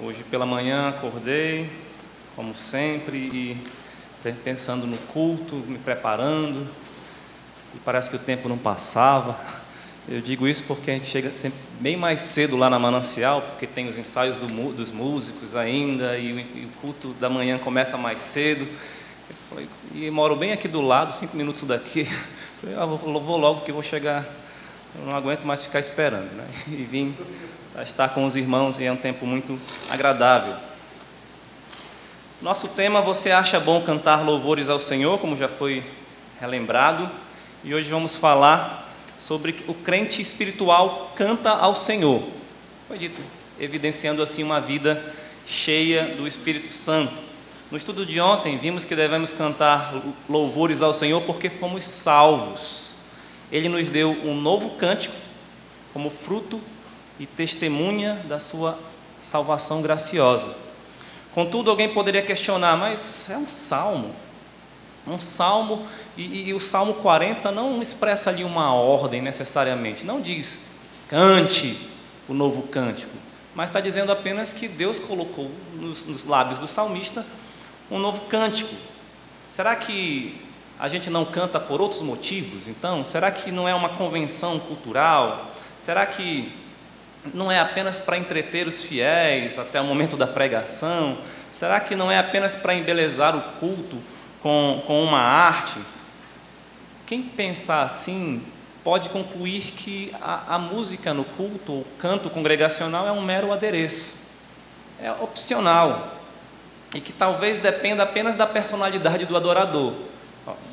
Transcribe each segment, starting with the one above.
Hoje pela manhã acordei, como sempre, e pensando no culto, me preparando, e parece que o tempo não passava. Eu digo isso porque a gente chega sempre bem mais cedo lá na Manancial, porque tem os ensaios dos músicos ainda, e o culto da manhã começa mais cedo. E moro bem aqui do lado, 5 minutos daqui. Vou logo que vou chegar, eu não aguento mais ficar esperando, né? E vim para estar com os irmãos, e é um tempo muito agradável. Nosso tema: você acha bom cantar louvores ao Senhor, como já foi relembrado, e hoje vamos falar sobre o crente espiritual canta ao Senhor. Foi dito, evidenciando assim uma vida cheia do Espírito Santo. No estudo de ontem, vimos que devemos cantar louvores ao Senhor porque fomos salvos. Ele nos deu um novo cântico como fruto e testemunha da sua salvação graciosa. Contudo, alguém poderia questionar: mas é um salmo. E o Salmo 40 não expressa ali uma ordem necessariamente. Não diz, cante o novo cântico, mas está dizendo apenas que Deus colocou nos lábios do salmista um novo cântico. Será que a gente não canta por outros motivos, então? Será que não é uma convenção cultural? Será que não é apenas para entreter os fiéis até o momento da pregação? Será que não é apenas para embelezar o culto com uma arte? Quem pensar assim pode concluir que a música no culto, o canto congregacional, é um mero adereço, é opcional, e que talvez dependa apenas da personalidade do adorador.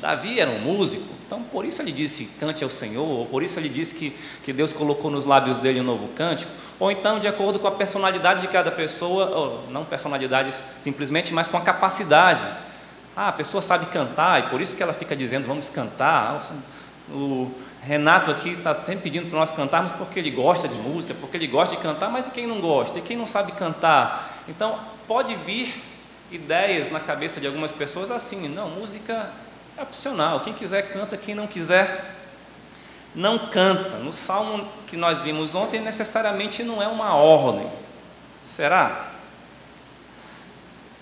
Davi era um músico, então por isso ele disse cante ao Senhor, ou por isso ele disse que Deus colocou nos lábios dele um novo cântico, ou então de acordo com a personalidade de cada pessoa, ou não personalidade simplesmente, mas com a capacidade. A pessoa sabe cantar, e por isso que ela fica dizendo vamos cantar. O Renato aqui está sempre pedindo para nós cantarmos porque ele gosta de música, porque ele gosta de cantar, mas e quem não gosta? E quem não sabe cantar? Então pode vir ideias na cabeça de algumas pessoas assim: não, música é opcional, quem quiser canta, quem não quiser não canta. No salmo que nós vimos ontem, necessariamente não é uma ordem. Será?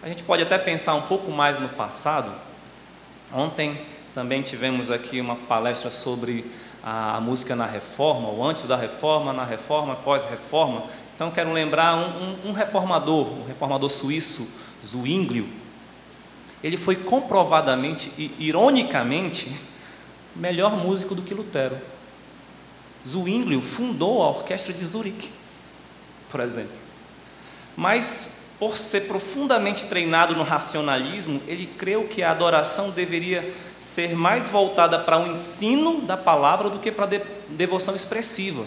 A gente pode até pensar um pouco mais no passado. Ontem também tivemos aqui uma palestra sobre a música na Reforma, ou antes da Reforma, na Reforma, pós-Reforma. Então quero lembrar um reformador, o reformador suíço Zwinglio. Ele foi comprovadamente e ironicamente melhor músico do que Lutero. Zwinglio fundou a orquestra de Zurique, por exemplo. Mas, por ser profundamente treinado no racionalismo, ele creu que a adoração deveria ser mais voltada para o ensino da palavra do que para a devoção expressiva.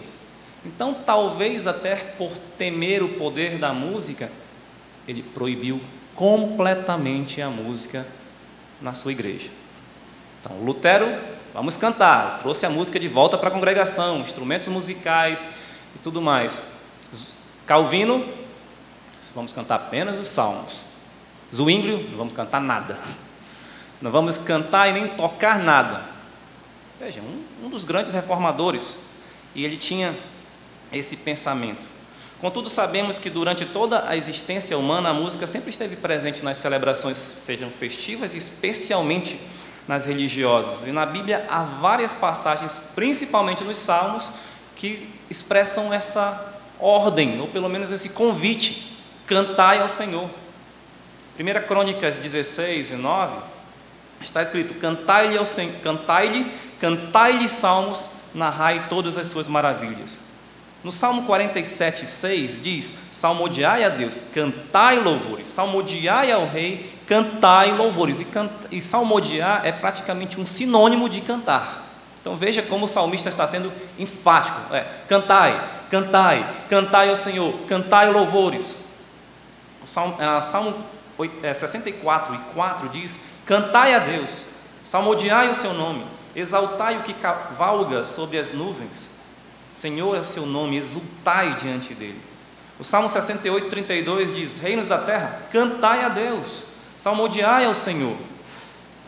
Então, talvez até por temer o poder da música, ele proibiu completamente a música na sua igreja. Então, Lutero, vamos cantar, trouxe a música de volta para a congregação, instrumentos musicais e tudo mais. Calvino, vamos cantar apenas os salmos. Zwinglio, não vamos cantar nada. Não vamos cantar e nem tocar nada. Veja, um dos grandes reformadores, e ele tinha esse pensamento. Contudo, sabemos que durante toda a existência humana, a música sempre esteve presente nas celebrações, sejam festivas, especialmente nas religiosas. E na Bíblia há várias passagens, principalmente nos Salmos, que expressam essa ordem, ou pelo menos esse convite: cantai ao Senhor. 1 Crônicas 16 e 9, está escrito: cantai-lhe ao Senhor, cantai-lhe salmos, narrai todas as suas maravilhas. No Salmo 47, 6 diz: salmodiai a Deus, cantai louvores. Salmodiai ao Rei, cantai louvores. E salmodiar é praticamente um sinônimo de cantar. Então veja como o salmista está sendo enfático: cantai, cantai, cantai ao Senhor, cantai louvores. O Salmo 64 e 4 diz: cantai a Deus, salmodiai o seu nome, exaltai o que cavalga sobre as nuvens. Senhor é o seu nome, exultai diante dele. O Salmo 68, 32 diz: reinos da terra, cantai a Deus, salmodiai ao Senhor.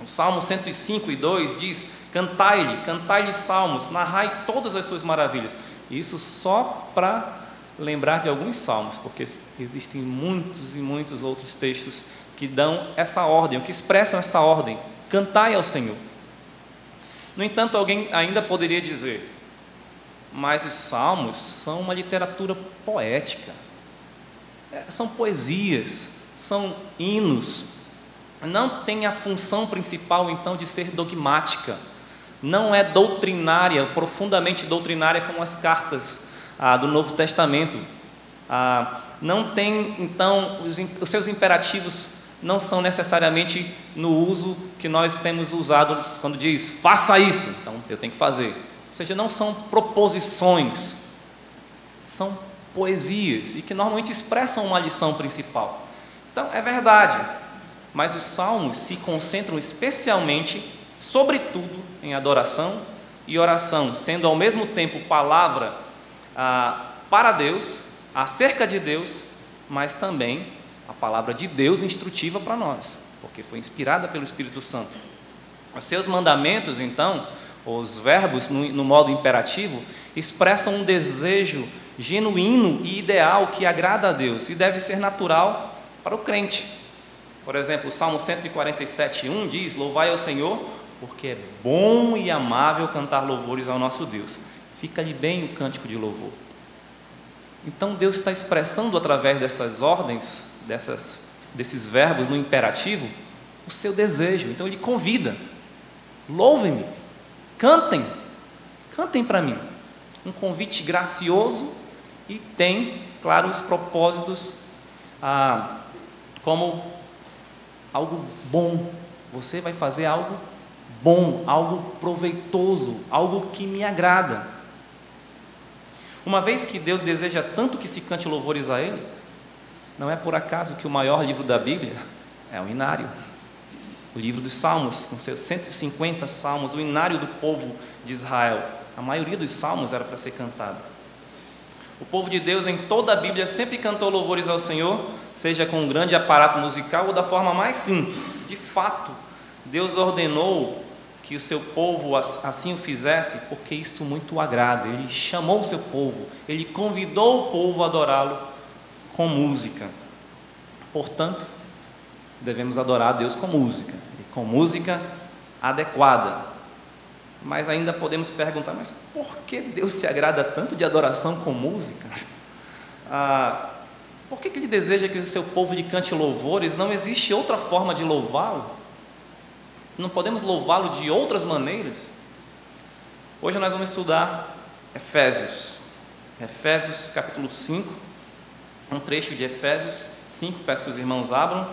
O Salmo 105 e 2 diz: cantai-lhe salmos, narrai todas as suas maravilhas. Isso só para lembrar de alguns salmos, porque existem muitos e muitos outros textos que dão essa ordem, que expressam essa ordem: cantai ao Senhor. No entanto, alguém ainda poderia dizer: mas os salmos são uma literatura poética, são poesias, são hinos, não tem a função principal então de ser dogmática, não é doutrinária, profundamente doutrinária como as cartas do Novo Testamento, não tem então, os seus imperativos não são necessariamente no uso que nós temos usado quando diz, faça isso, então eu tenho que fazer. Ou seja, não são proposições, são poesias, e que normalmente expressam uma lição principal. Então, é verdade, mas os salmos se concentram especialmente, sobretudo, em adoração e oração, sendo ao mesmo tempo palavra para Deus, acerca de Deus, mas também a palavra de Deus instrutiva para nós, porque foi inspirada pelo Espírito Santo. Os seus mandamentos, então, os verbos no modo imperativo, expressam um desejo genuíno e ideal que agrada a Deus e deve ser natural para o crente. Por exemplo, o Salmo 147:1 diz: louvai ao Senhor, porque é bom e amável cantar louvores ao nosso Deus. Fica-lhe bem o cântico de louvor. Então Deus está expressando através dessas ordens, desses verbos no imperativo, o seu desejo. Então Ele convida: louvem-me, cantem para mim. Um convite gracioso, e tem, claro, os propósitos como algo bom. Você vai fazer algo bom, algo proveitoso, algo que me agrada. Uma vez que Deus deseja tanto que se cante louvores a Ele, não é por acaso que o maior livro da Bíblia é o Inário, o livro dos Salmos, com seus 150 salmos, o inário do povo de Israel. A maioria dos salmos era para ser cantado. O povo de Deus em toda a Bíblia sempre cantou louvores ao Senhor, seja com um grande aparato musical ou da forma mais simples. De fato, Deus ordenou que o seu povo assim o fizesse, porque isto muito o agrada. Ele chamou o seu povo, Ele convidou o povo a adorá-lo com música. Portanto, devemos adorar a Deus com música, e com música adequada. Mas ainda podemos perguntar: mas por que Deus se agrada tanto de adoração com música? Por que Ele deseja que o seu povo lhe cante louvores? Não existe outra forma de louvá-lo? Não podemos louvá-lo de outras maneiras? Hoje nós vamos estudar Efésios capítulo 5, um trecho de Efésios 5, peço que os irmãos abram.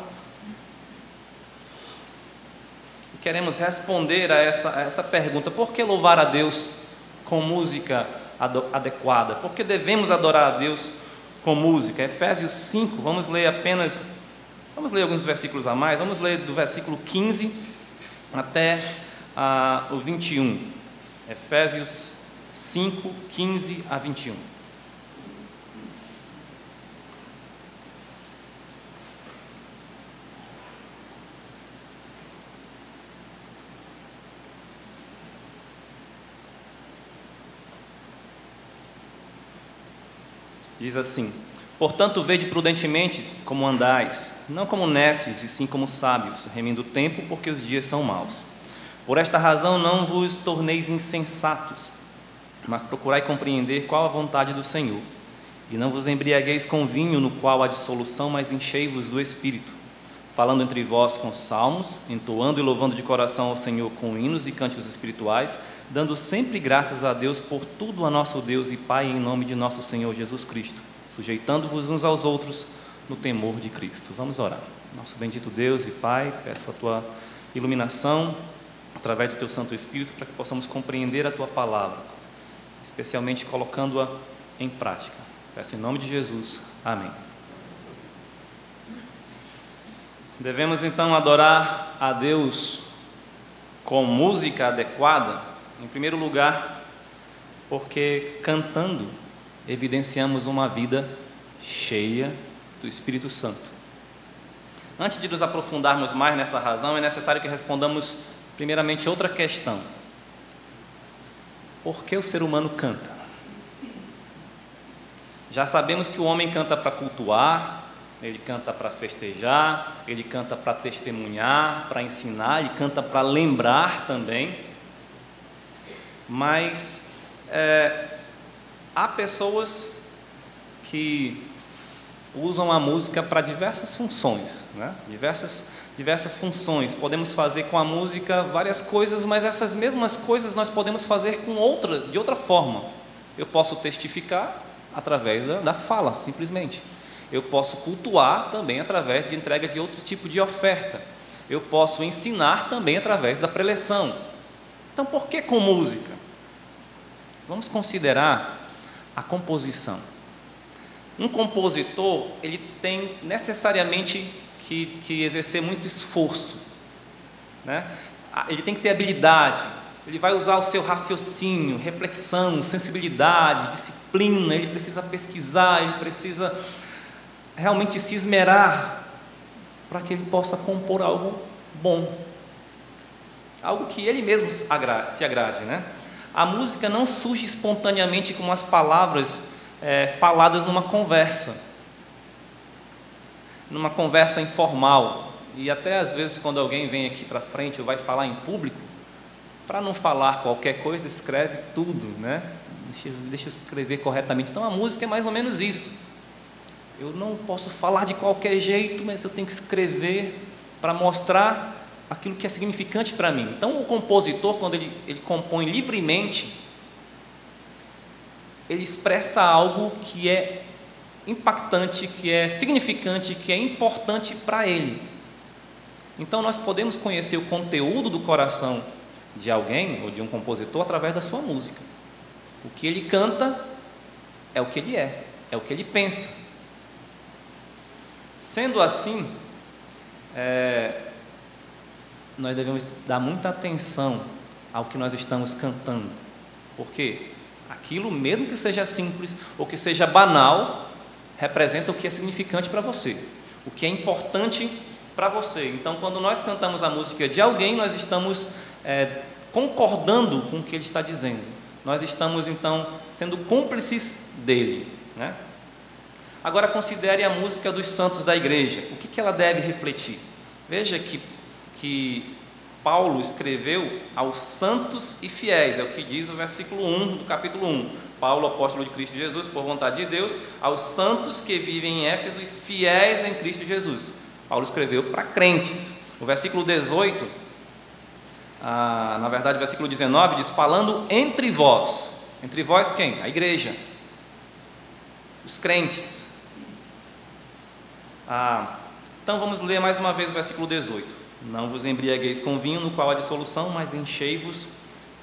E queremos responder a essa pergunta: por que louvar a Deus com música adequada? Por que devemos adorar a Deus com música? Efésios 5, vamos ler alguns versículos a mais, vamos ler do versículo 15 até o 21. Efésios 5, 15 a 21. Diz assim: portanto, vede prudentemente como andais, não como nécios, e sim como sábios, remindo o tempo, porque os dias são maus. Por esta razão não vos torneis insensatos, mas procurai compreender qual a vontade do Senhor. E não vos embriagueis com vinho, no qual há dissolução, mas enchei-vos do Espírito, falando entre vós com salmos, entoando e louvando de coração ao Senhor com hinos e cânticos espirituais, dando sempre graças a Deus por tudo a nosso Deus e Pai, em nome de nosso Senhor Jesus Cristo, sujeitando-vos uns aos outros no temor de Cristo. Vamos orar. Nosso bendito Deus e Pai, peço a Tua iluminação através do Teu Santo Espírito, para que possamos compreender a Tua palavra, especialmente colocando-a em prática. Peço em nome de Jesus. Amém. Devemos então adorar a Deus com música adequada, em primeiro lugar, porque cantando evidenciamos uma vida cheia do Espírito Santo. Antes de nos aprofundarmos mais nessa razão, é necessário que respondamos primeiramente outra questão: por que o ser humano canta? Já sabemos que o homem canta para cultuar, ele canta para festejar, ele canta para testemunhar, para ensinar, ele canta para lembrar também. Mas há pessoas que usam a música para diversas funções, né? Diversas funções. Podemos fazer com a música várias coisas, mas essas mesmas coisas nós podemos fazer de outra forma. Eu posso testificar através da fala, simplesmente. Eu posso cultuar também através de entrega de outro tipo de oferta. Eu posso ensinar também através da preleção. Então, por que com música? Vamos considerar a composição. Um compositor, ele tem necessariamente que exercer muito esforço, né? Ele tem que ter habilidade, ele vai usar o seu raciocínio, reflexão, sensibilidade, disciplina, ele precisa pesquisar, ele precisa realmente se esmerar para que ele possa compor algo bom, algo que ele mesmo se agrade, né? A música não surge espontaneamente como as palavras faladas numa conversa informal. E até às vezes quando alguém vem aqui para frente ou vai falar em público, para não falar qualquer coisa, escreve tudo, né? Deixa eu escrever corretamente. Então a música é mais ou menos isso. Eu não posso falar de qualquer jeito, mas eu tenho que escrever para mostrar aquilo que é significante para mim. Então o compositor, quando ele compõe livremente, ele expressa algo que é impactante, que é significante, que é importante para ele. Então nós podemos conhecer o conteúdo do coração de alguém ou de um compositor através da sua música. O que ele canta é o que ele é o que ele pensa. Sendo assim, nós devemos dar muita atenção ao que nós estamos cantando, porque aquilo, mesmo que seja simples ou que seja banal, representa o que é significante para você, o que é importante para você. Então, quando nós cantamos a música de alguém, nós estamos concordando com o que ele está dizendo. Nós estamos, então, sendo cúmplices dele, né? Agora, considere a música dos santos da igreja. O que ela deve refletir? Veja que Paulo escreveu aos santos e fiéis, é o que diz o versículo 1 do capítulo 1. Paulo, apóstolo de Cristo Jesus, por vontade de Deus, aos santos que vivem em Éfeso e fiéis em Cristo Jesus. Paulo escreveu para crentes. O versículo 18, na verdade o versículo 19 diz: falando entre vós. Entre vós quem? A igreja, os crentes. Então vamos ler mais uma vez o versículo 18. Não vos embriagueis com vinho, no qual há dissolução, mas enchei-vos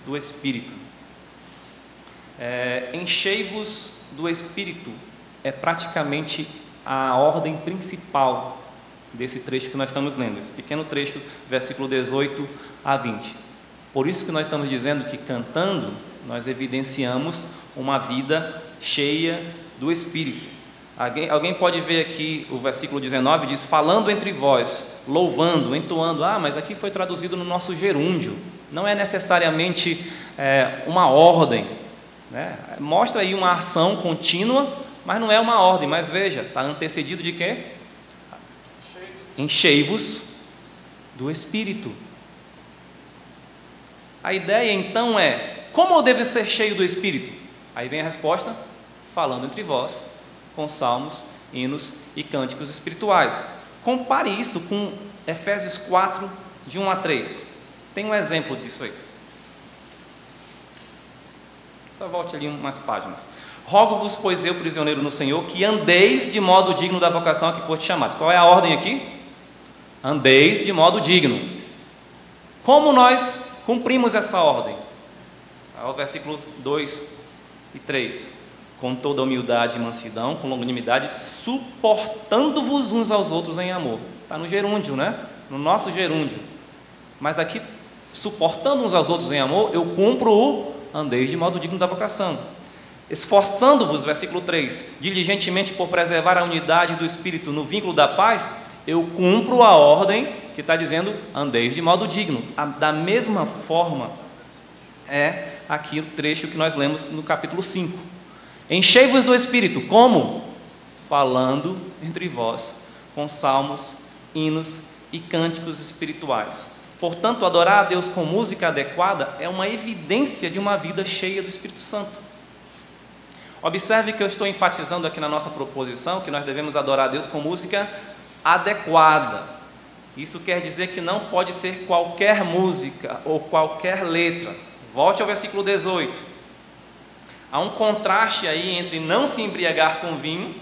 do Espírito. Enchei-vos do Espírito é praticamente a ordem principal desse trecho que nós estamos lendo, esse pequeno trecho, versículo 18 a 20. Por isso que nós estamos dizendo que cantando, nós evidenciamos uma vida cheia do Espírito. Alguém pode ver aqui o versículo 19, diz: falando entre vós, louvando, entoando. Mas aqui foi traduzido no nosso gerúndio. Não é necessariamente uma ordem, né? Mostra aí uma ação contínua, mas não é uma ordem. Mas veja, está antecedido de quê? Enchei-vos do Espírito. A ideia então é: como eu devo ser cheio do Espírito? Aí vem a resposta: falando entre vós, com salmos, hinos e cânticos espirituais. Compare isso com Efésios 4, de 1 a 3. Tem um exemplo disso aí. Só volte ali umas páginas. Rogo-vos, pois eu, prisioneiro no Senhor, que andeis de modo digno da vocação a que foste chamados. Qual é a ordem aqui? Andeis de modo digno. Como nós cumprimos essa ordem? Ao versículo 2 e 3. Com toda humildade e mansidão, com longanimidade, suportando-vos uns aos outros em amor. Está no gerúndio, né? No nosso gerúndio. Mas aqui, suportando uns aos outros em amor, eu cumpro o andeis de modo digno da vocação. Esforçando-vos, versículo 3, diligentemente por preservar a unidade do Espírito no vínculo da paz, eu cumpro a ordem que está dizendo andeis de modo digno. Da mesma forma, é aqui o trecho que nós lemos no capítulo 5. Enchei-vos do Espírito. Como? Falando entre vós com salmos, hinos e cânticos espirituais. Portanto, adorar a Deus com música adequada é uma evidência de uma vida cheia do Espírito Santo. Observe que eu estou enfatizando aqui na nossa proposição que nós devemos adorar a Deus com música adequada. Isso quer dizer que não pode ser qualquer música ou qualquer letra. Volte ao versículo 18. Há um contraste aí entre não se embriagar com vinho,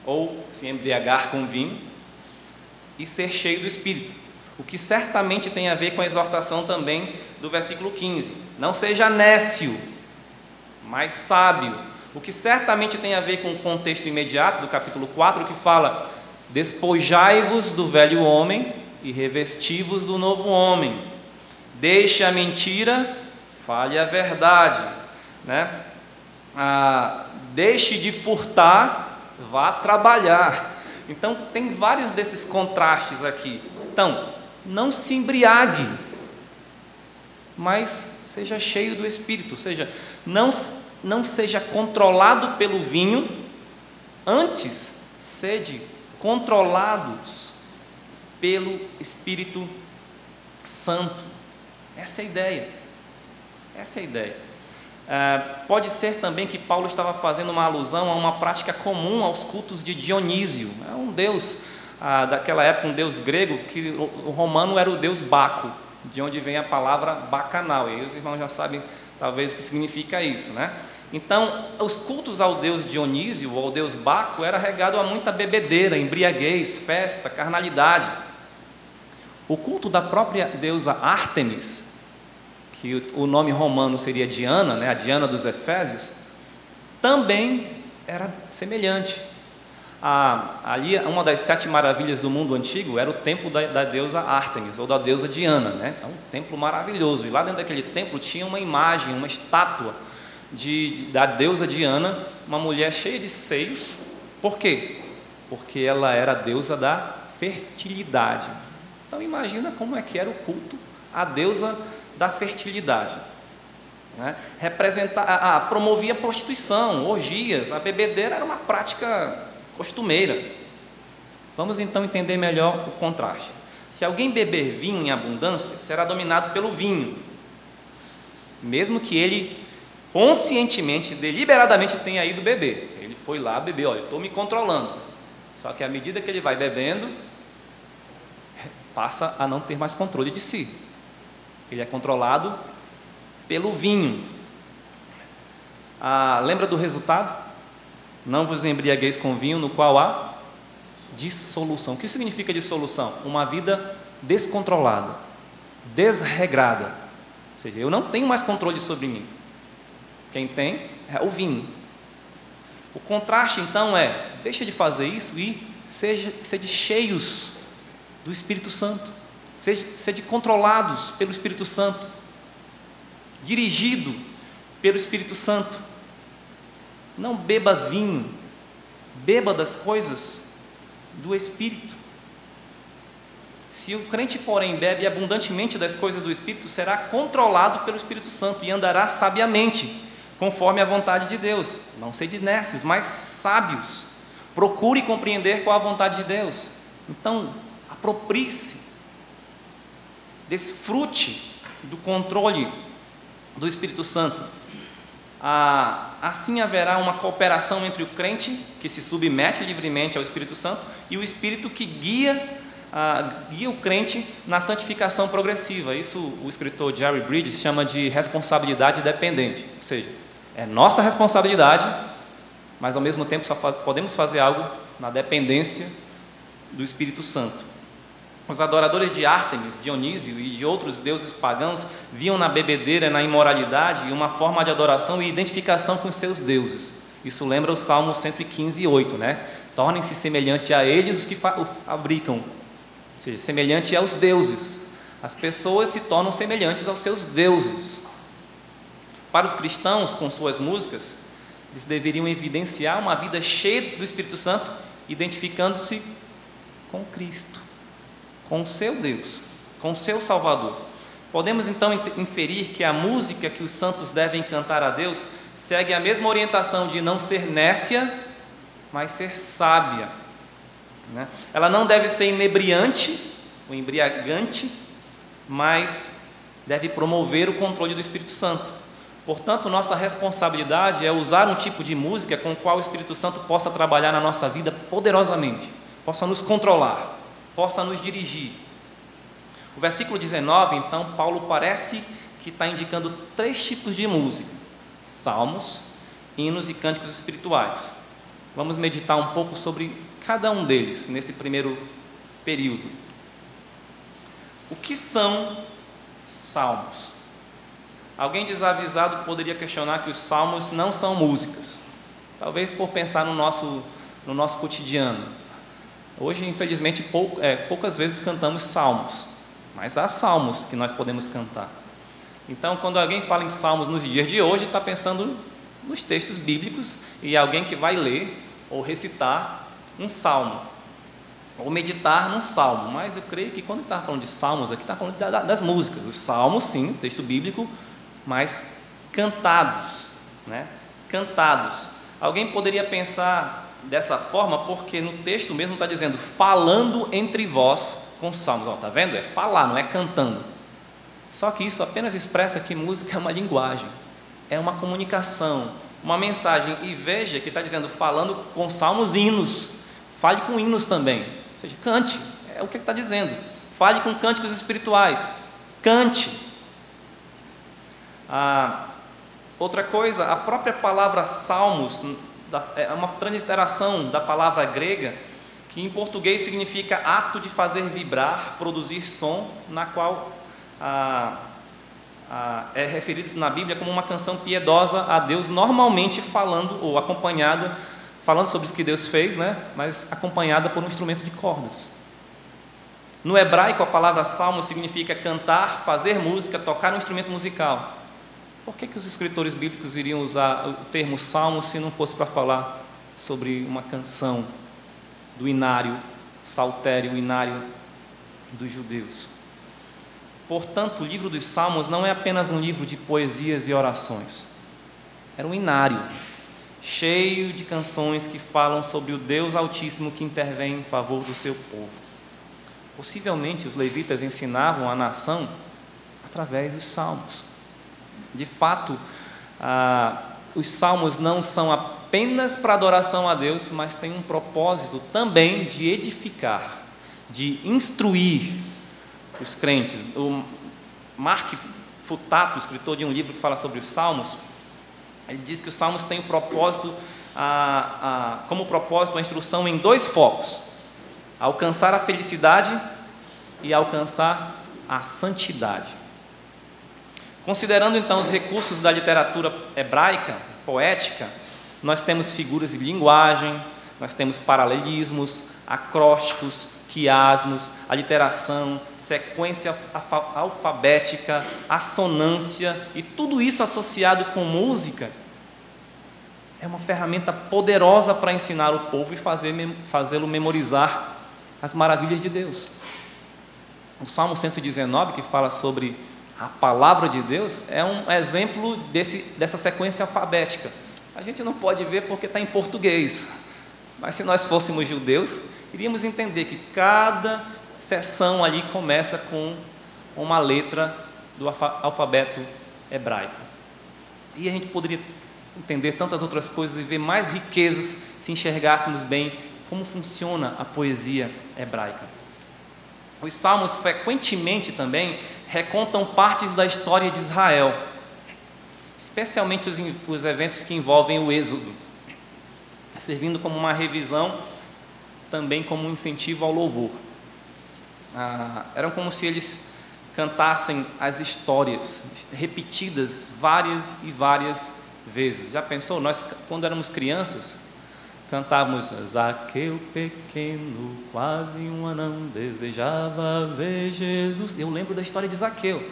ou se embriagar com vinho, e ser cheio do Espírito. O que certamente tem a ver com a exortação também do versículo 15. Não seja nécio, mas sábio. O que certamente tem a ver com o contexto imediato do capítulo 4, que fala: despojai-vos do velho homem e revesti-vos do novo homem. Deixe a mentira, fale a verdade, né? Deixe de furtar, vá trabalhar. Então tem vários desses contrastes aqui. Então, não se embriague, mas seja cheio do Espírito, ou seja, não seja controlado pelo vinho, antes sede controlados pelo Espírito Santo. Essa é a ideia. Essa é a ideia. Pode ser também que Paulo estava fazendo uma alusão a uma prática comum aos cultos de Dionísio. É um deus daquela época, um deus grego, que o romano era o deus Baco, de onde vem a palavra bacanal. E aí os irmãos já sabem talvez o que significa isso, né? Então, os cultos ao deus Dionísio ou ao deus Baco era regado a muita bebedeira, embriaguez, festa, carnalidade. O culto da própria deusa Ártemis, que o nome romano seria Diana, né, a Diana dos Efésios, também era semelhante. Ali, uma das 7 maravilhas do mundo antigo era o templo da deusa Ártemis, ou da deusa Diana, né? É um templo maravilhoso. E lá dentro daquele templo tinha uma imagem, uma estátua da deusa Diana, uma mulher cheia de seios. Por quê? Porque ela era a deusa da fertilidade. Então imagina como é que era o culto à deusa da fertilidade, né? Promovia prostituição, orgias, a bebedeira era uma prática costumeira. Vamos então entender melhor o contraste. Se alguém beber vinho em abundância, será dominado pelo vinho, mesmo que ele conscientemente, deliberadamente tenha ido beber. Ele foi lá beber, olha, estou me controlando. Só que à medida que ele vai bebendo, passa a não ter mais controle de si. Ele é controlado pelo vinho. Lembra do resultado? Não vos embriagueis com vinho, no qual há dissolução. O que significa dissolução? Uma vida descontrolada, desregrada. Ou seja, eu não tenho mais controle sobre mim. Quem tem é o vinho. O contraste então é: deixa de fazer isso e sede cheios do Espírito Santo. Sede controlados pelo Espírito Santo, dirigido pelo Espírito Santo. Não beba vinho, beba das coisas do Espírito. Se o crente, porém, bebe abundantemente das coisas do Espírito, será controlado pelo Espírito Santo e andará sabiamente, conforme a vontade de Deus. Não sede nécios, mas sábios. Procure compreender qual a vontade de Deus. Então, aproprie-se, desfrute do controle do Espírito Santo. Assim haverá uma cooperação entre o crente, que se submete livremente ao Espírito Santo, e o Espírito que guia o crente na santificação progressiva. Isso o escritor Jerry Bridges chama de responsabilidade dependente. Ou seja, é nossa responsabilidade, mas ao mesmo tempo só podemos fazer algo na dependência do Espírito Santo. Os adoradores de Ártemis, Dionísio e de outros deuses pagãos viam na bebedeira, na imoralidade, uma forma de adoração e identificação com seus deuses. Isso lembra o Salmo 115:8, né? Tornem-se semelhante a eles os que o fabricam, ou seja, semelhante aos deuses. As pessoas se tornam semelhantes aos seus deuses. Para os cristãos, com suas músicas, eles deveriam evidenciar uma vida cheia do Espírito Santo, identificando-se com Cristo, com o seu Deus, com o seu Salvador. Podemos então inferir que a música que os santos devem cantar a Deus segue a mesma orientação de não ser nécia, mas ser sábia, né? Ela não deve ser inebriante ou embriagante, mas deve promover o controle do Espírito Santo. Portanto, nossa responsabilidade é usar um tipo de música com o qual o Espírito Santo possa trabalhar na nossa vida poderosamente, possa nos controlar, possa nos dirigir. O versículo 19, então, Paulo parece que está indicando 3 tipos de música: salmos, hinos e cânticos espirituais. Vamos meditar um pouco sobre cada um deles nesse primeiro período. O que são salmos? Alguém desavisado poderia questionar que os salmos não são músicas, talvez por pensar no nosso cotidiano. Hoje, infelizmente, poucas vezes cantamos salmos, mas há salmos que nós podemos cantar. Então, quando alguém fala em salmos nos dias de hoje, está pensando nos textos bíblicos e alguém que vai ler ou recitar um salmo, ou meditar num salmo. Mas eu creio que quando está falando de salmos aqui, está falando das músicas. Os salmos, sim, texto bíblico, mas cantados, né? Cantados. Alguém poderia pensar dessa forma, porque no texto mesmo está dizendo, falando entre vós com salmos. Está vendo? É falar, não é cantando. Só que isso apenas expressa que música é uma linguagem, é uma comunicação, uma mensagem. E veja que está dizendo, falando com salmos, hinos. Fale com hinos também, ou seja, cante, é o que está dizendo. Fale com cânticos espirituais, cante. Outra coisa, a própria palavra salmos é uma transliteração da palavra grega, que em português significa ato de fazer vibrar, produzir som, na qual é referido na Bíblia como uma canção piedosa a Deus, normalmente falando ou acompanhada, falando sobre o que Deus fez, né? Mas acompanhada por um instrumento de cordas. No hebraico, a palavra salmo significa cantar, fazer música, tocar um instrumento musical. Por que os escritores bíblicos iriam usar o termo salmo se não fosse para falar sobre uma canção do inário, saltério, o inário dos judeus? Portanto, o livro dos Salmos não é apenas um livro de poesias e orações. Era um inário, cheio de canções que falam sobre o Deus Altíssimo que intervém em favor do seu povo. Possivelmente, os levitas ensinavam a nação através dos salmos. De fato, os salmos não são apenas para adoração a Deus, mas têm um propósito também de edificar, de instruir os crentes. O Mark Futato, escritor de um livro que fala sobre os salmos, ele diz que os salmos têm o propósito, como propósito a instrução em 2 focos: alcançar a felicidade e alcançar a santidade. Considerando então os recursos da literatura hebraica, poética, nós temos figuras de linguagem, nós temos paralelismos, acrósticos, quiasmos, aliteração, sequência alfabética, assonância, e tudo isso associado com música é uma ferramenta poderosa para ensinar o povo e fazê-lo memorizar as maravilhas de Deus. O Salmo 119, que fala sobre a palavra de Deus, é um exemplo dessa sequência alfabética. A gente não pode ver porque está em português, mas se nós fôssemos judeus, iríamos entender que cada seção ali começa com uma letra do alfabeto hebraico. E a gente poderia entender tantas outras coisas e ver mais riquezas se enxergássemos bem como funciona a poesia hebraica. Os salmos frequentemente também recontam partes da história de Israel, especialmente os eventos que envolvem o Êxodo, servindo como uma revisão, também como um incentivo ao louvor. Eram como se eles cantassem as histórias, repetidas várias e várias vezes. Já pensou? Nós, quando éramos crianças, cantávamos: Zaqueu pequeno, quase um anão, desejava ver Jesus. Eu lembro da história de Zaqueu.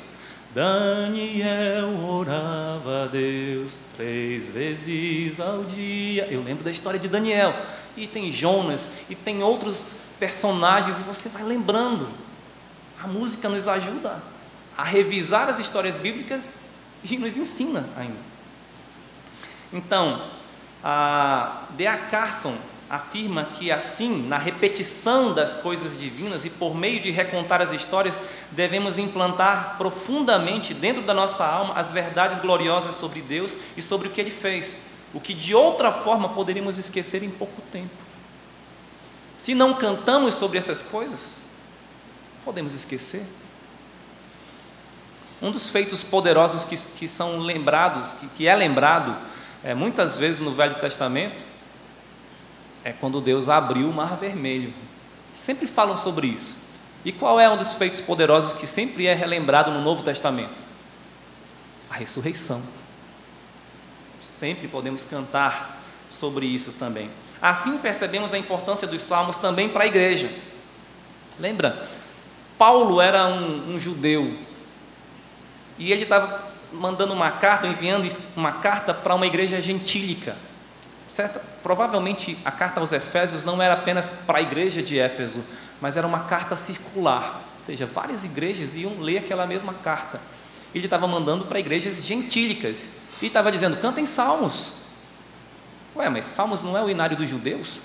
Daniel orava a Deus 3 vezes ao dia. Eu lembro da história de Daniel. E tem Jonas, e tem outros personagens, e você vai lembrando. A música nos ajuda a revisar as histórias bíblicas e nos ensina ainda. Então, D.A. Carson afirma que assim, na repetição das coisas divinas e por meio de recontar as histórias, devemos implantar profundamente dentro da nossa alma as verdades gloriosas sobre Deus e sobre o que Ele fez, o que de outra forma poderíamos esquecer em pouco tempo. Se não cantamos sobre essas coisas, podemos esquecer. Um dos feitos poderosos que são lembrados, que é lembrado muitas vezes no Velho Testamento, é quando Deus abriu o Mar Vermelho. Sempre falam sobre isso. E qual é um dos feitos poderosos que sempre é relembrado no Novo Testamento? A ressurreição. Sempre podemos cantar sobre isso também. Assim percebemos a importância dos salmos também para a igreja. Lembra? Paulo era um judeu e ele estava mandando uma carta, enviando uma carta para uma igreja gentílica. Certo? Provavelmente a carta aos Efésios não era apenas para a igreja de Éfeso, mas era uma carta circular, ou seja, várias igrejas iam ler aquela mesma carta. Ele estava mandando para igrejas gentílicas e estava dizendo: cantem salmos. Ué, mas salmos não é o inário dos judeus?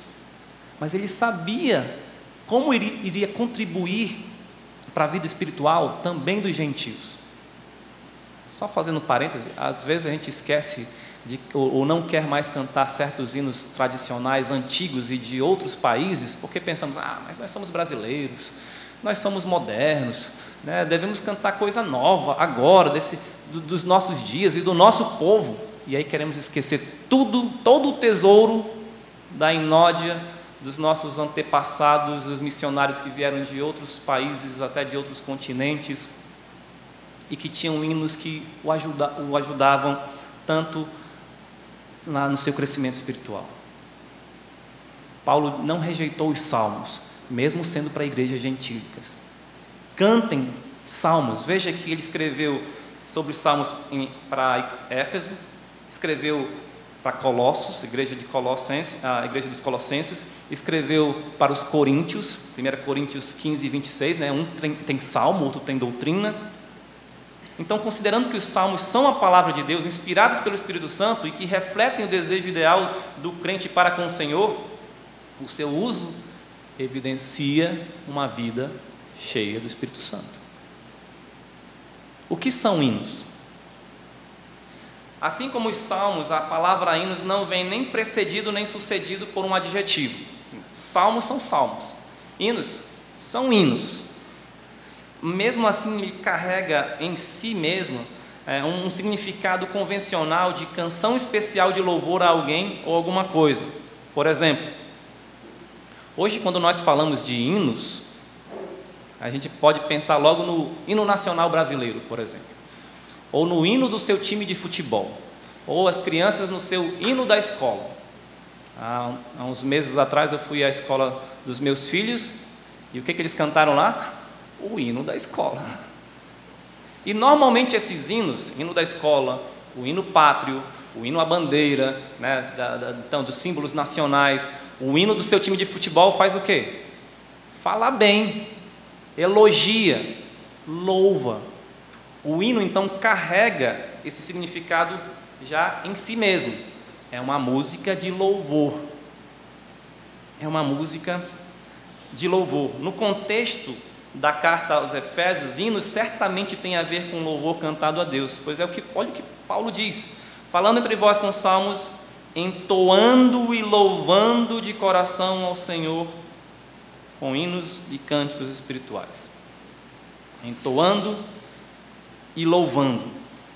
Mas ele sabia como iria contribuir para a vida espiritual também dos gentios. Só fazendo parênteses, às vezes a gente esquece ou não quer mais cantar certos hinos tradicionais, antigos e de outros países, porque pensamos: mas nós somos brasileiros, nós somos modernos, né? Devemos cantar coisa nova agora, dos nossos dias e do nosso povo. E aí queremos esquecer todo o tesouro da inódia dos nossos antepassados, os missionários que vieram de outros países, até de outros continentes, e que tinham hinos que o ajudavam tanto no seu crescimento espiritual. Paulo não rejeitou os salmos, mesmo sendo para igrejas gentílicas. Cantem salmos. Veja que ele escreveu sobre os salmos para Éfeso, escreveu para Colossos, a igreja dos Colossenses, escreveu para os Coríntios, 1 Coríntios 15 e 26, né? Um tem salmo, outro tem doutrina. Então, considerando que os salmos são a palavra de Deus, inspirados pelo Espírito Santo e que refletem o desejo ideal do crente para com o Senhor, o seu uso evidencia uma vida cheia do Espírito Santo. O que são hinos? Assim como os salmos, a palavra hinos não vem nem precedido nem sucedido por um adjetivo. Salmos são salmos, hinos são hinos. Mesmo assim, ele carrega em si mesmo um significado convencional de canção especial de louvor a alguém ou alguma coisa. Por exemplo, hoje, quando nós falamos de hinos, a gente pode pensar logo no hino nacional brasileiro, por exemplo, ou no hino do seu time de futebol, ou as crianças no seu hino da escola. Há uns meses atrás eu fui à escola dos meus filhos, e o que eles cantaram lá? O hino da escola. E normalmente esses hinos, hino da escola, o hino pátrio, o hino à bandeira, né, então, dos símbolos nacionais, o hino do seu time de futebol faz o quê? Fala bem, elogia, louva. O hino então carrega esse significado já em si mesmo. É uma música de louvor. É uma música de louvor. No contexto da carta aos Efésios, hinos certamente tem a ver com louvor cantado a Deus, pois olha o que Paulo diz: falando entre vós com salmos, entoando e louvando de coração ao Senhor com hinos e cânticos espirituais. Entoando e louvando.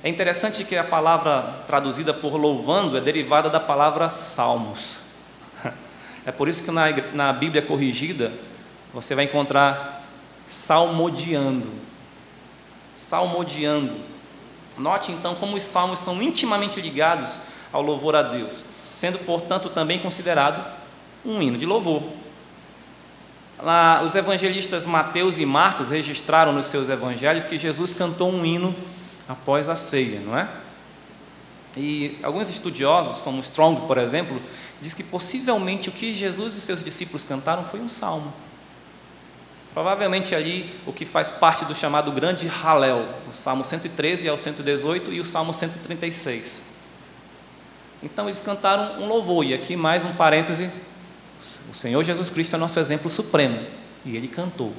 É interessante que a palavra traduzida por louvando é derivada da palavra salmos. É por isso que na Bíblia corrigida você vai encontrar salmodiando. Salmodiando. Note então como os salmos são intimamente ligados ao louvor a Deus, sendo portanto também considerado um hino de louvor. Os evangelistas Mateus e Marcos registraram nos seus evangelhos que Jesus cantou um hino após a ceia, não é? E alguns estudiosos, como Strong, por exemplo, diz que possivelmente o que Jesus e seus discípulos cantaram foi um salmo. Provavelmente ali o que faz parte do chamado grande Halel, o Salmo 113 ao 118 e o Salmo 136. Então eles cantaram um louvor, e aqui mais um parêntese, o Senhor Jesus Cristo é nosso exemplo supremo, e Ele cantou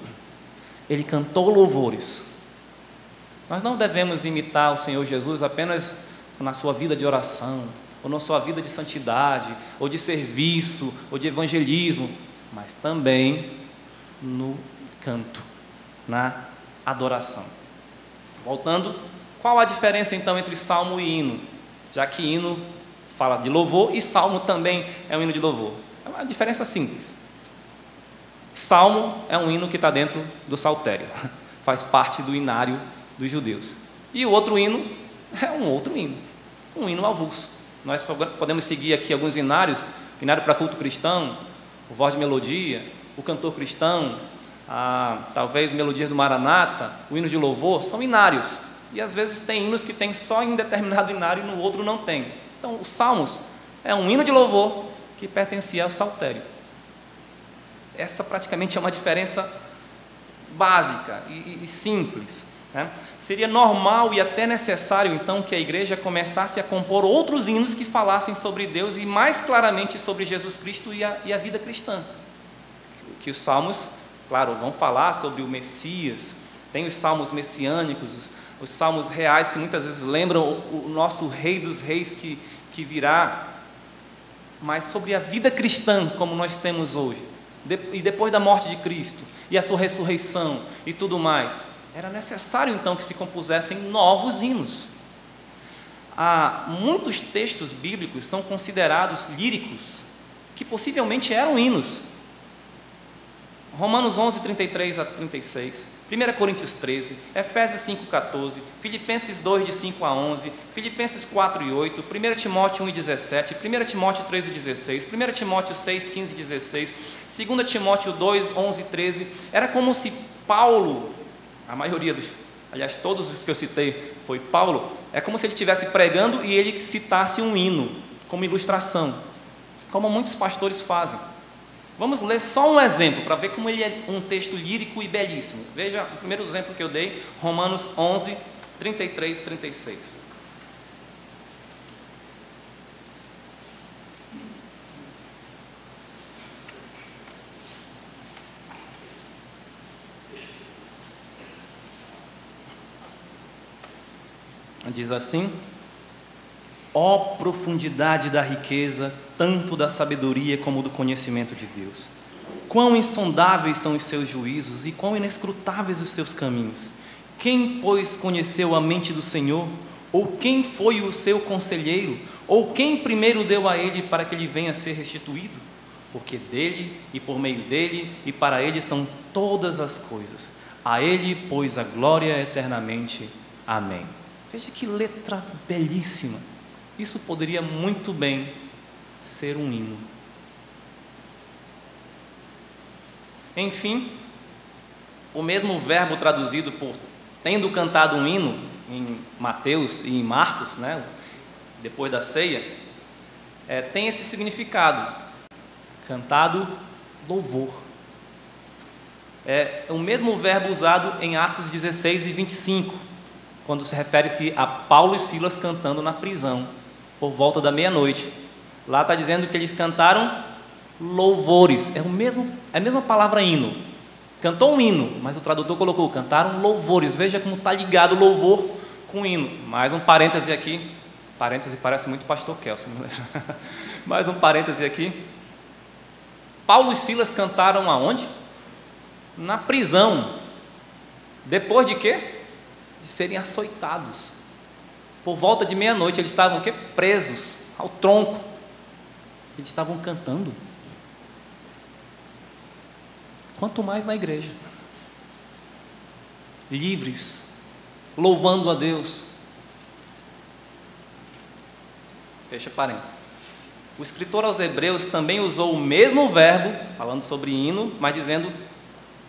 louvores. Nós não devemos imitar o Senhor Jesus apenas na sua vida de oração, ou na sua vida de santidade, ou de serviço, ou de evangelismo, mas também no canto, na adoração. Voltando, qual a diferença então entre salmo e hino? Já que hino fala de louvor e salmo também é um hino de louvor. É uma diferença simples. Salmo é um hino que está dentro do saltério, faz parte do inário dos judeus. E o outro hino é um outro hino, um hino avulso. Nós podemos seguir aqui alguns inários, inário para culto cristão, o voz de melodia, o cantor cristão, talvez melodias do Maranata, o hino de louvor, são inários. E às vezes tem hinos que tem só em determinado inário e no outro não tem. Então, os salmos é um hino de louvor que pertencia ao saltério. Essa praticamente é uma diferença básica e simples, né? Seria normal e até necessário, então, que a igreja começasse a compor outros hinos que falassem sobre Deus e mais claramente sobre Jesus Cristo e a vida cristã. Que os salmos, claro, vão falar sobre o Messias, tem os salmos messiânicos, os salmos reais que muitas vezes lembram o nosso Rei dos Reis que virá, mas sobre a vida cristã como nós temos hoje, e depois da morte de Cristo, e a sua ressurreição e tudo mais, era necessário então que se compusessem novos hinos. Muitos textos bíblicos são considerados líricos, que possivelmente eram hinos. Romanos 11, 33 a 36, 1 Coríntios 13, Efésios 5, 14, Filipenses 2, de 5 a 11, Filipenses 4 e 8, 1 Timóteo 1 e 17, 1 Timóteo 3 e 16, 1 Timóteo 6, 15 e 16, 2 Timóteo 2, 11 e 13. Era como se Paulo, a maioria aliás, todos os que eu citei foi Paulo, é como se ele estivesse pregando e ele citasse um hino, como ilustração, como muitos pastores fazem. Vamos ler só um exemplo, para ver como ele é um texto lírico e belíssimo. Veja o primeiro exemplo que eu dei, Romanos 11, 33 e 36. Diz assim: ó profundidade da riqueza, tanto da sabedoria como do conhecimento de Deus. Quão insondáveis são os seus juízos e quão inescrutáveis os seus caminhos. Quem, pois, conheceu a mente do Senhor? Ou quem foi o seu conselheiro? Ou quem primeiro deu a ele para que ele venha a ser restituído? Porque dele e por meio dele e para ele são todas as coisas. A ele, pois, a glória eternamente. Amém. Veja que letra belíssima. Isso poderia muito bem ser um hino. Enfim, o mesmo verbo traduzido por tendo cantado um hino em Mateus e em Marcos, né, depois da ceia, tem esse significado: cantado louvor. É o mesmo verbo usado em Atos 16 e 25, quando se refere-se a Paulo e Silas cantando na prisão, por volta da meia-noite. Lá está dizendo que eles cantaram louvores, é a mesma palavra hino. Cantou um hino, mas o tradutor colocou, cantaram louvores. Veja como está ligado louvor com hino. Mais um parêntese aqui, parêntese parece muito pastor Kelson, mais um parêntese aqui. Paulo e Silas cantaram aonde? Na prisão. Depois de quê? De serem açoitados. Por volta de meia-noite, eles estavam o quê? Presos ao tronco. Eles estavam cantando. Quanto mais na igreja. Livres, louvando a Deus. Fecha parênteses. O escritor aos Hebreus também usou o mesmo verbo, falando sobre hino, mas dizendo,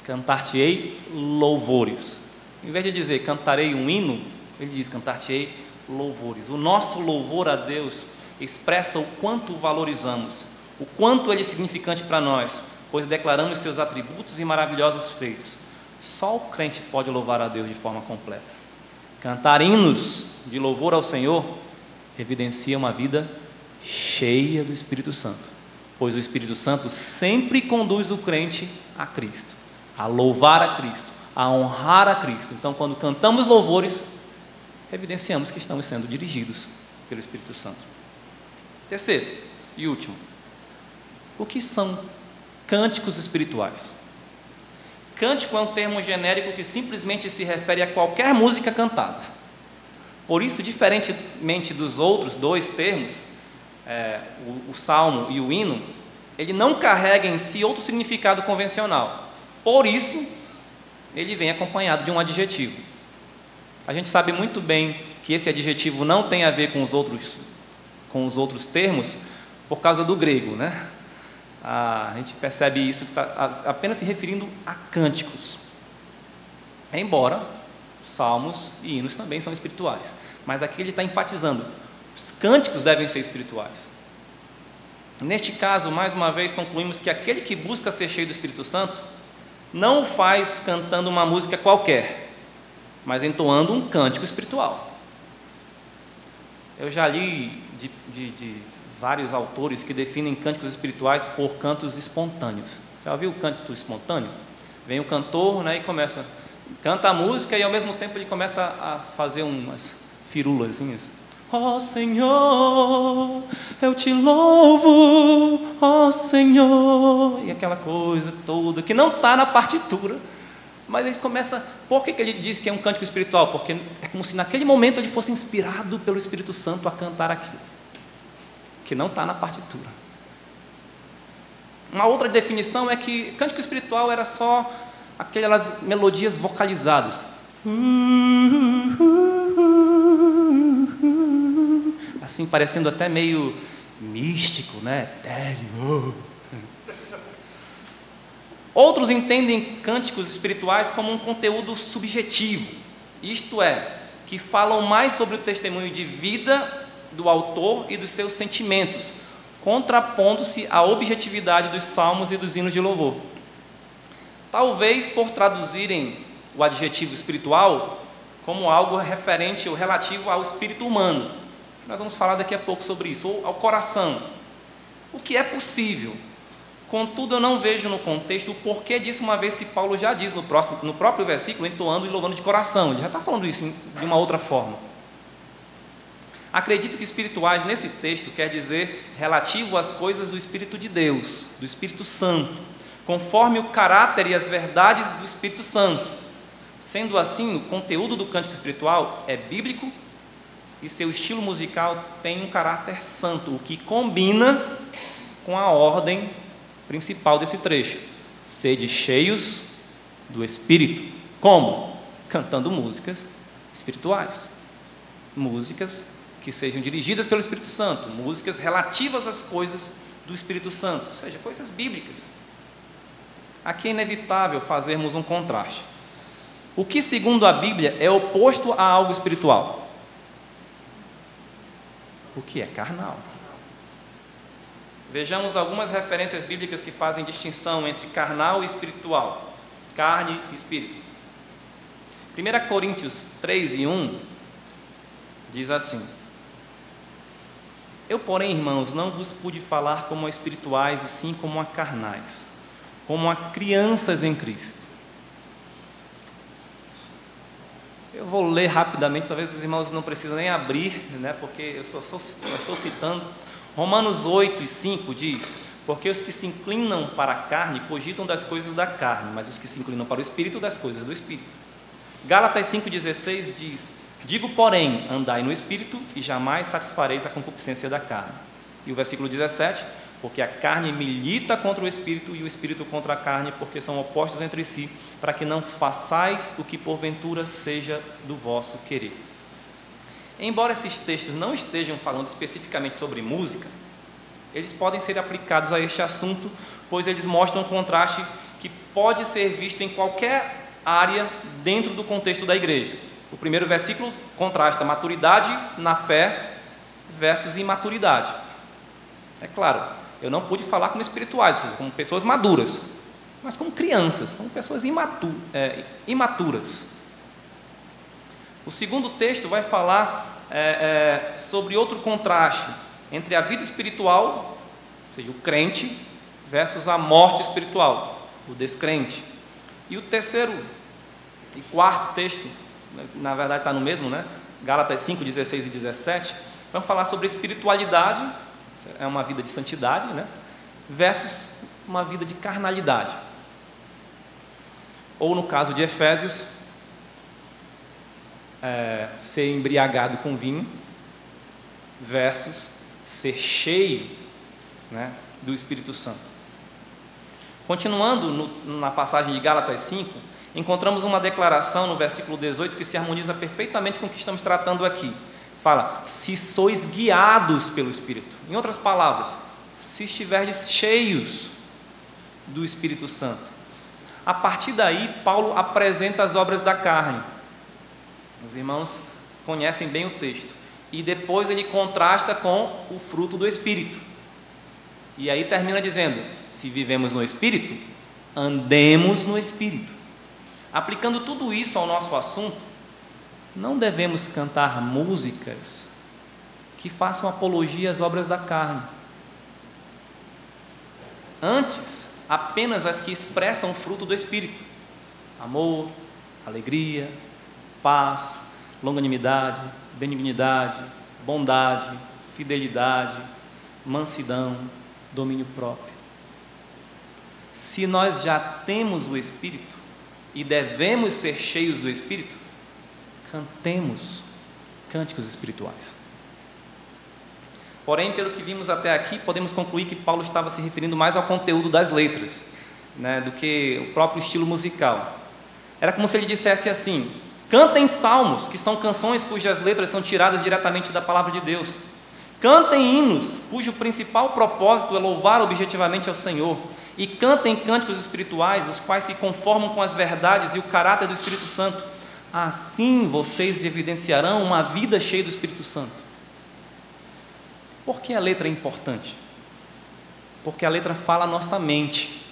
cantar-te-ei louvores. Em vez de dizer, cantarei um hino, ele diz, cantar-te-ei louvores. O nosso louvor a Deus expressa o quanto o valorizamos, o quanto ele é significante para nós, pois declaramos seus atributos e maravilhosos feitos. Só o crente pode louvar a Deus de forma completa. Cantar hinos de louvor ao Senhor evidencia uma vida cheia do Espírito Santo, pois o Espírito Santo sempre conduz o crente a Cristo, a louvar a Cristo, a honrar a Cristo. Então, quando cantamos louvores, evidenciamos que estamos sendo dirigidos pelo Espírito Santo. Terceiro e último, o que são cânticos espirituais? Cântico é um termo genérico que simplesmente se refere a qualquer música cantada. Por isso, diferentemente dos outros dois termos, o salmo e o hino, ele não carrega em si outro significado convencional. Por isso, ele vem acompanhado de um adjetivo. A gente sabe muito bem que esse adjetivo não tem a ver com os outros termos por causa do grego, né? A gente percebe isso que está apenas se referindo a cânticos. Embora salmos e hinos também são espirituais, mas aqui ele está enfatizando, os cânticos devem ser espirituais. Neste caso, mais uma vez, concluímos que aquele que busca ser cheio do Espírito Santo não o faz cantando uma música qualquer, mas entoando um cântico espiritual. Eu já li de vários autores que definem cânticos espirituais por cantos espontâneos. Já ouviu o cântico espontâneo? Vem o cantor, né, e canta a música e ao mesmo tempo ele começa a fazer umas firulazinhas. Ó Senhor, eu te louvo, ó Senhor, e aquela coisa toda que não está na partitura, mas ele começa. Por que ele diz que é um cântico espiritual? Porque é como se naquele momento ele fosse inspirado pelo Espírito Santo a cantar aquilo que não está na partitura. Uma outra definição é que cântico espiritual era só aquelas melodias vocalizadas, assim, parecendo até meio místico, né? Etéreo. Outros entendem cânticos espirituais como um conteúdo subjetivo, isto é, que falam mais sobre o testemunho de vida do autor e dos seus sentimentos, contrapondo-se à objetividade dos salmos e dos hinos de louvor. Talvez por traduzirem o adjetivo espiritual como algo referente ou relativo ao espírito humano. Nós vamos falar daqui a pouco sobre isso, ou ao coração, o que é possível. Contudo, eu não vejo no contexto o porquê disso, uma vez que Paulo já diz no próprio versículo, entoando e louvando de coração. Ele já está falando isso de uma outra forma. Acredito que espirituais nesse texto quer dizer relativo às coisas do Espírito de Deus, do Espírito Santo, conforme o caráter e as verdades do Espírito Santo. Sendo assim, o conteúdo do cântico espiritual é bíblico e seu estilo musical tem um caráter santo, o que combina com a ordem principal desse trecho: sede cheios do Espírito. Como? Cantando músicas espirituais, músicas que sejam dirigidas pelo Espírito Santo, músicas relativas às coisas do Espírito Santo, ou seja, coisas bíblicas. Aqui é inevitável fazermos um contraste. O que, segundo a Bíblia, é oposto a algo espiritual? O que é carnal. Vejamos algumas referências bíblicas que fazem distinção entre carnal e espiritual, carne e espírito. 1 Coríntios 3:1 diz assim: eu, porém, irmãos, não vos pude falar como a espirituais, e sim como a carnais, como a crianças em Cristo. Eu vou ler rapidamente, talvez os irmãos não precisam nem abrir, né, porque eu só estou citando. Romanos 8:5 diz: porque os que se inclinam para a carne cogitam das coisas da carne, mas os que se inclinam para o Espírito, das coisas do Espírito. Gálatas 5:16 diz: digo, porém, andai no Espírito e jamais satisfareis a concupiscência da carne. E o versículo 17: porque a carne milita contra o Espírito e o Espírito contra a carne, porque são opostos entre si, para que não façais o que porventura seja do vosso querer. Embora esses textos não estejam falando especificamente sobre música, eles podem ser aplicados a este assunto, pois eles mostram um contraste que pode ser visto em qualquer área dentro do contexto da igreja. O primeiro versículo contrasta maturidade na fé versus imaturidade. É claro, eu não pude falar como espirituais, como pessoas maduras, mas como crianças, como pessoas imaturas. O segundo texto vai falar sobre outro contraste entre a vida espiritual, ou seja, o crente, versus a morte espiritual, o descrente. E o terceiro e quarto texto, na verdade está no mesmo, né? Gálatas 5, 16 e 17, vamos falar sobre espiritualidade, é uma vida de santidade, né? Versus uma vida de carnalidade. Ou no caso de Efésios, ser embriagado com vinho, versus ser cheio, né, do Espírito Santo. Continuando na passagem de Gálatas 5, encontramos uma declaração no versículo 18 que se harmoniza perfeitamente com o que estamos tratando aqui. Fala, se sois guiados pelo Espírito. Em outras palavras, se estiverdes cheios do Espírito Santo. A partir daí, Paulo apresenta as obras da carne. Os irmãos conhecem bem o texto. E depois ele contrasta com o fruto do Espírito. E aí termina dizendo, se vivemos no Espírito, andemos no Espírito. Aplicando tudo isso ao nosso assunto, não devemos cantar músicas que façam apologia às obras da carne. Antes, apenas as que expressam o fruto do Espírito: amor, alegria, paz, longanimidade, benignidade, bondade, fidelidade, mansidão, domínio próprio. Se nós já temos o Espírito e devemos ser cheios do Espírito, cantemos cânticos espirituais. Porém, pelo que vimos até aqui, podemos concluir que Paulo estava se referindo mais ao conteúdo das letras, né, do que o próprio estilo musical. Era como se ele dissesse assim: cantem salmos, que são canções cujas letras são tiradas diretamente da palavra de Deus. Cantem hinos, cujo principal propósito é louvar objetivamente ao Senhor. E cantem cânticos espirituais, os quais se conformam com as verdades e o caráter do Espírito Santo. Assim vocês evidenciarão uma vida cheia do Espírito Santo. Por que a letra é importante? Porque a letra fala a nossa mente.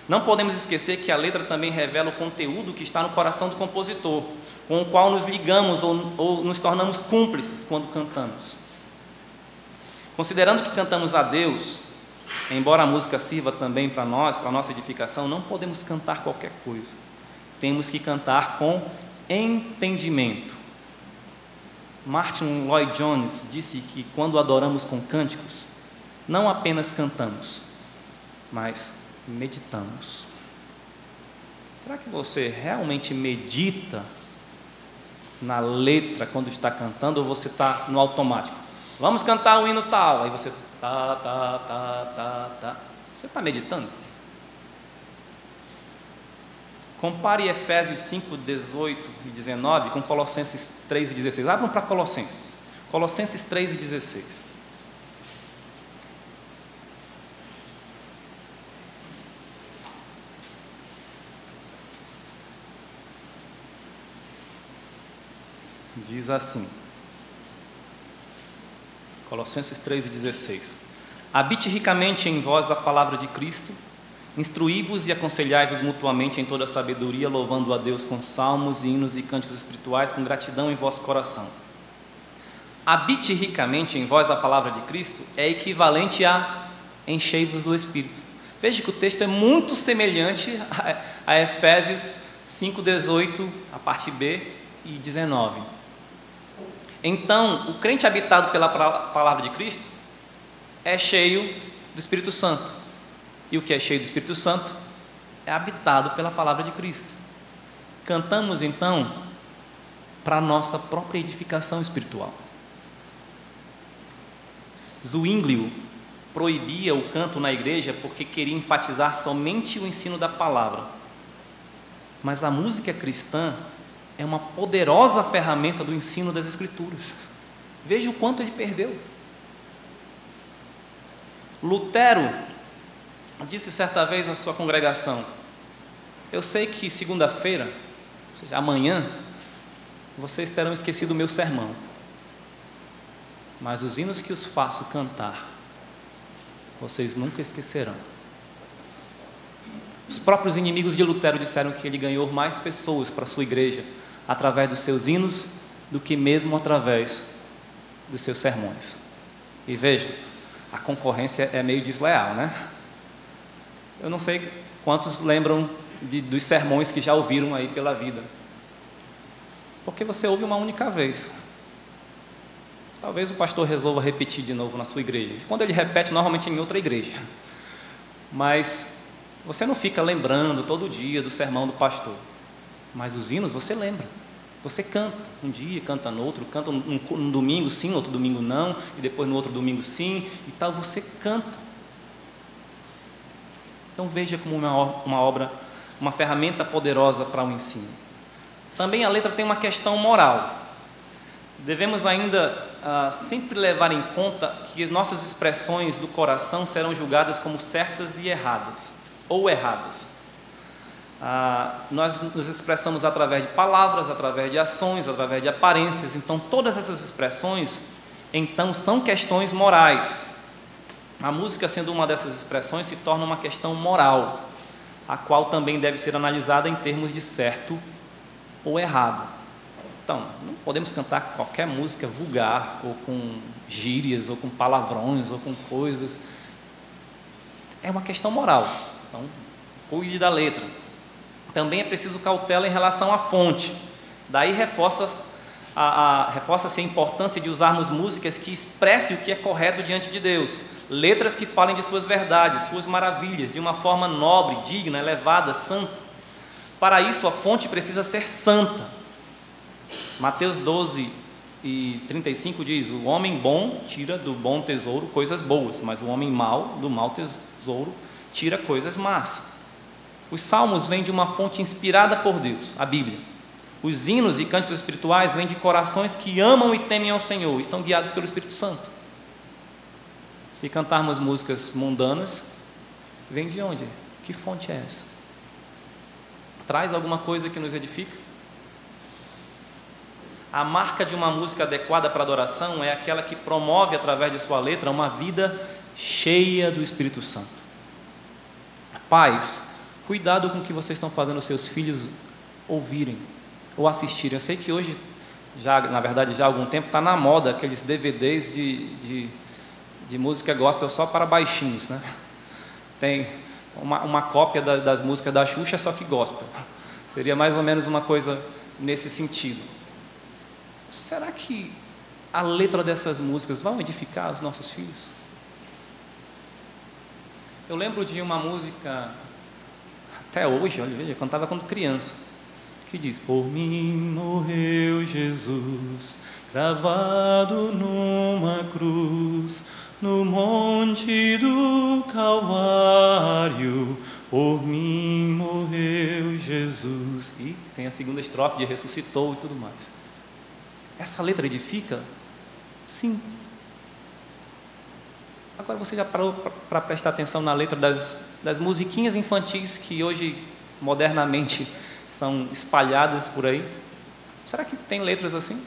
Não podemos esquecer que a letra também revela o conteúdo que está no coração do compositor, com o qual nos ligamos ou nos tornamos cúmplices quando cantamos. Considerando que cantamos a Deus, embora a música sirva também para nós, para a nossa edificação, não podemos cantar qualquer coisa. Temos que cantar com entendimento. Martin Lloyd-Jones disse que quando adoramos com cânticos, não apenas cantamos, mas meditamos. Será que você realmente medita na letra quando está cantando, ou você está no automático? Vamos cantar o hino tal, aí você tá. Você está meditando? Compare Efésios 5, 18 e 19 com Colossenses 3 e 16. Abram para Colossenses. Colossenses 3 e 16. Diz assim, Colossenses 3 e 16: habite ricamente em vós a palavra de Cristo, instruí-vos e aconselhai-vos mutuamente em toda a sabedoria, louvando a Deus com salmos, hinos e cânticos espirituais, com gratidão em vosso coração. Habite ricamente em vós a palavra de Cristo é equivalente a enchei-vos do Espírito. Veja que o texto é muito semelhante a Efésios 5, 18, a parte B, e 19. Então, o crente habitado pela palavra de Cristo é cheio do Espírito Santo. E o que é cheio do Espírito Santo é habitado pela palavra de Cristo. Cantamos, então, para a nossa própria edificação espiritual. Zwinglio proibia o canto na igreja porque queria enfatizar somente o ensino da palavra. Mas a música cristã é uma poderosa ferramenta do ensino das Escrituras. Veja o quanto ele perdeu. Lutero disse certa vez à sua congregação: eu sei que segunda-feira, ou seja, amanhã, vocês terão esquecido o meu sermão, mas os hinos que os faço cantar, vocês nunca esquecerão. Os próprios inimigos de Lutero disseram que ele ganhou mais pessoas para a sua igreja através dos seus hinos do que mesmo através dos seus sermões. E veja, a concorrência é meio desleal, né? Eu não sei quantos lembram dos sermões que já ouviram aí pela vida. Porque você ouve uma única vez. Talvez o pastor resolva repetir de novo na sua igreja. Quando ele repete, normalmente é em outra igreja. Mas você não fica lembrando todo dia do sermão do pastor. Mas os hinos você lembra. Você canta um dia, canta no outro, canta um domingo sim, outro domingo não, e depois no outro domingo sim, e tal, você canta. Então veja como uma obra, uma ferramenta poderosa para o ensino. Também a letra tem uma questão moral. Devemos ainda sempre levar em conta que nossas expressões do coração serão julgadas como certas e erradas, ou erradas. Nós nos expressamos através de palavras, através de ações, através de aparências. Então todas essas expressões então são questões morais. A música, sendo uma dessas expressões, se torna uma questão moral, a qual também deve ser analisada em termos de certo ou errado. Então, não podemos cantar qualquer música vulgar, ou com gírias, ou com palavrões, ou com coisas. É uma questão moral. Então, cuide da letra. Também é preciso cautela em relação à fonte. Daí reforça-se a importância de usarmos músicas que expressem o que é correto diante de Deus. Letras que falem de suas verdades, suas maravilhas, de uma forma nobre, digna, elevada, santa. Para isso, a fonte precisa ser santa. Mateus 12:35 diz: o homem bom tira do bom tesouro coisas boas, mas o homem mau, do mau tesouro, tira coisas más. Os salmos vêm de uma fonte inspirada por Deus, a Bíblia. Os hinos e cânticos espirituais vêm de corações que amam e temem ao Senhor e são guiados pelo Espírito Santo. Se cantarmos músicas mundanas, vem de onde? Que fonte é essa? Traz alguma coisa que nos edifica? A marca de uma música adequada para adoração é aquela que promove, através de sua letra, uma vida cheia do Espírito Santo. Pais, cuidado com o que vocês estão fazendo os seus filhos ouvirem ou assistirem. Eu sei que hoje, na verdade já há algum tempo, está na moda aqueles DVDs de música gospel só para baixinhos, né? Tem uma cópia das músicas da Xuxa, só que gospel. Seria mais ou menos uma coisa nesse sentido. Será que a letra dessas músicas vai edificar os nossos filhos? Eu lembro de uma música, até hoje, olha, eu cantava quando criança, que diz: por mim morreu Jesus, cravado numa cruz, no monte do Calvário, por mim morreu Jesus. E tem a segunda estrofe de ressuscitou e tudo mais. Essa letra edifica? Sim. Agora você já parou para prestar atenção na letra das musiquinhas infantis que hoje, modernamente, são espalhadas por aí? Será que tem letras assim,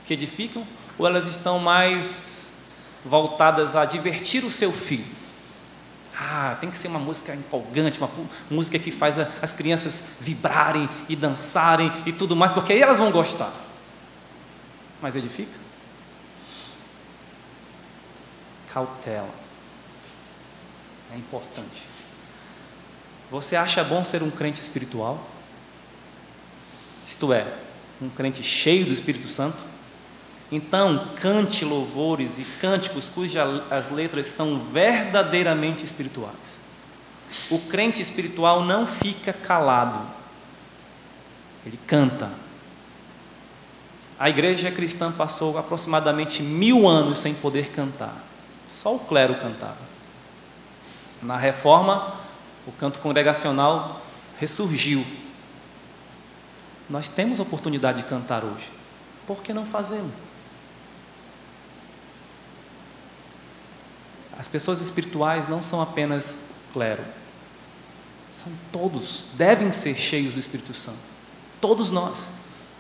que edificam? Ou elas estão mais voltadas a divertir o seu filho? Tem que ser uma música empolgante, uma música que faz as crianças vibrarem e dançarem e tudo mais, porque aí elas vão gostar. Mas edifica? Cautela. É importante. Você acha bom ser um crente espiritual? Isto é, um crente cheio do Espírito Santo? Então, cante louvores e cânticos cujas as letras são verdadeiramente espirituais. O crente espiritual não fica calado. Ele canta. A igreja cristã passou aproximadamente 1000 anos sem poder cantar. Só o clero cantava. Na Reforma, o canto congregacional ressurgiu. Nós temos oportunidade de cantar hoje. Por que não fazê-lo? As pessoas espirituais não são apenas clero. São todos, devem ser cheios do Espírito Santo. Todos nós,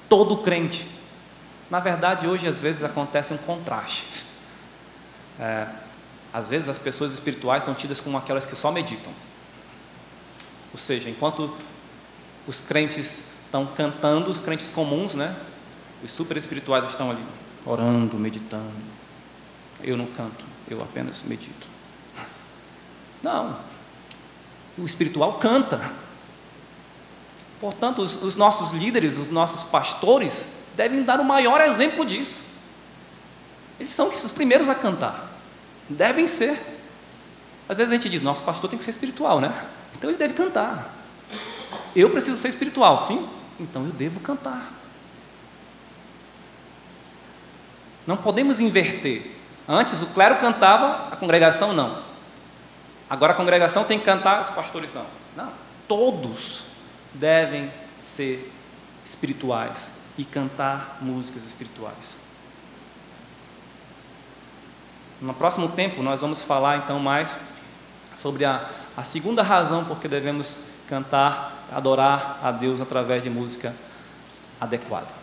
todo crente. Na verdade, hoje, às vezes, acontece um contraste. Às vezes, as pessoas espirituais são tidas como aquelas que só meditam. Ou seja, enquanto os crentes estão cantando, os crentes comuns, né? Os super espirituais estão ali, orando, meditando. Eu não canto. eu apenas medito. Não. O espiritual canta. Portanto, os nossos líderes, os nossos pastores, devem dar o maior exemplo disso. Eles são os primeiros a cantar. Devem ser. Às vezes a gente diz, nosso pastor tem que ser espiritual, né? Então ele deve cantar. Eu preciso ser espiritual, sim? Então eu devo cantar. Não podemos inverter. Antes o clero cantava, a congregação não. Agora a congregação tem que cantar, os pastores não. Não, todos devem ser espirituais e cantar músicas espirituais. No próximo tempo nós vamos falar então mais sobre a segunda razão por que devemos cantar, adorar a Deus através de música adequada.